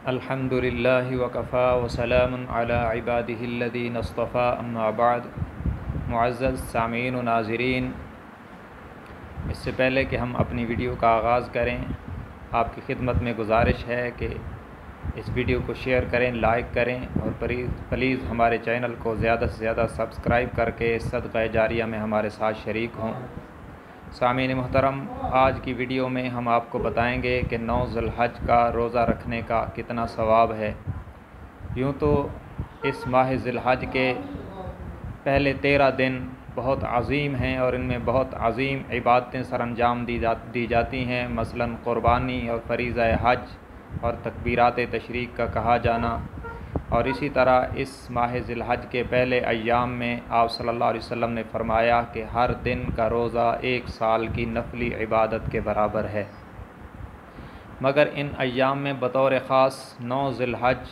الحمدللہ وکفا وسلام علی عبادہ الذین اصطفیٰ اما بعد۔ معزز سامعین و ناظرین، اس سے پہلے کہ ہم اپنی ویڈیو کا آغاز کریں، آپ کی خدمت میں گزارش ہے کہ اس ویڈیو کو شیئر کریں، لائک کریں اور پلیز ہمارے چینل کو زیادہ سے زیادہ سبسکرائب کر کے صدقہ جاریہ میں ہمارے ساتھ شریک ہوں۔ سامعین محترم، آج کی ویڈیو میں ہم آپ کو بتائیں گے کہ 9 ذی الحج کا روزہ رکھنے کا کتنا ثواب ہے۔ یوں تو اس ماہ ذی الحج کے پہلے 13 دن بہت عظیم ہیں اور ان میں بہت عظیم عبادتیں سر انجام دی جاتی ہیں، مثلا قربانی اور فریضہ حج اور تکبیرات تشریق کا کہا جانا، اور اسی طرح اس ماہ ذی الحج کے پہلے ایام میں آپ صلی اللہ علیہ وسلم نے فرمایا کہ ہر دن کا روزہ 1 سال کی نفلی عبادت کے برابر ہے۔ مگر ان ایام میں بطور خاص 9 ذی الحج،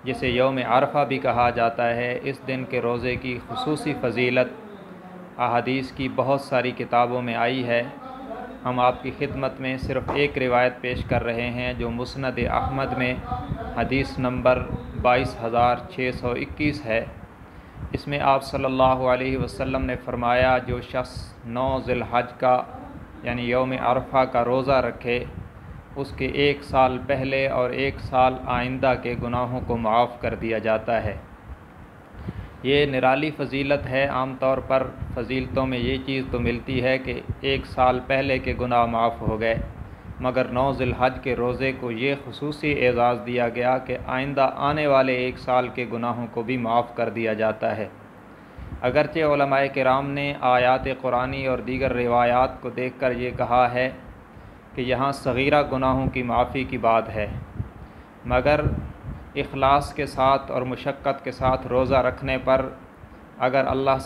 جسے یوم عرفہ بھی کہا جاتا ہے، اس دن کے روزے کی خصوصی فضیلت احادیث کی بہت ساری کتابوں میں آئی ہے۔ ہم آپ کی خدمت میں صرف ایک روایت پیش کر رہے ہیں جو مسند احمد میں حدیث نمبر 22,621 ہے۔ اس میں آپ صلی اللہ علیہ وسلم نے فرمایا، جو شخص 9 ذی الحج کا یعنی یوم عرفہ کا روزہ رکھے، اس کے 1 سال پہلے اور 1 سال آئندہ کے گناہوں کو معاف کر دیا جاتا ہے۔ یہ نرالی فضیلت ہے۔ عام طور پر فضیلتوں میں یہ چیز تو ملتی ہے کہ 1 سال پہلے کے گناہ معاف ہو گئے، مگر 9 ذی الحج کے روزے کو یہ خصوصی اعزاز دیا گیا کہ آئندہ آنے والے 1 سال کے گناہوں کو بھی معاف کر دیا جاتا ہے۔ اگرچہ علماء کرام نے آیات قرآنی اور دیگر روایات کو دیکھ کر یہ کہا ہے کہ یہاں صغیرہ گناہوں کی معافی کی بات ہے، مگر اخلاص کے ساتھ اور مشقت کے ساتھ روزہ رکھنے پر اگر اللہ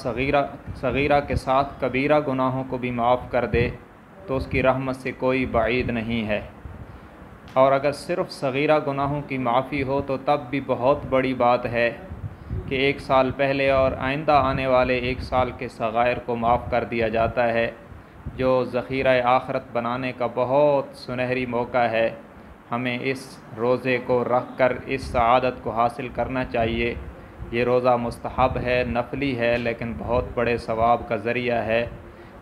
صغیرہ کے ساتھ کبیرہ گناہوں کو بھی معاف کر دے تو اس کی رحمت سے کوئی بعید نہیں ہے، اور اگر صرف صغیرہ گناہوں کی معافی ہو تو تب بھی بہت بڑی بات ہے کہ 1 سال پہلے اور آئندہ آنے والے 1 سال کے صغائر کو معاف کر دیا جاتا ہے، جو ذخیرہ آخرت بنانے کا بہت سنہری موقع ہے۔ ہمیں اس روزے کو رکھ کر اس سعادت کو حاصل کرنا چاہیے۔ یہ روزہ مستحب ہے، نفلی ہے، لیکن بہت بڑے ثواب کا ذریعہ ہے۔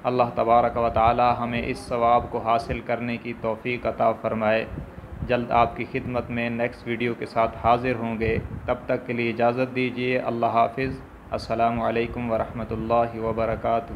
اللہ تبارک و تعالی ہمیں اس ثواب کو حاصل کرنے کی توفیق عطا فرمائے۔ جلد آپ کی خدمت میں نیکسٹ ویڈیو کے ساتھ حاضر ہوں گے۔ تب تک کے لیے اجازت دیجیے۔ اللہ حافظ۔ السلام علیکم ورحمۃ اللہ وبرکاتہ۔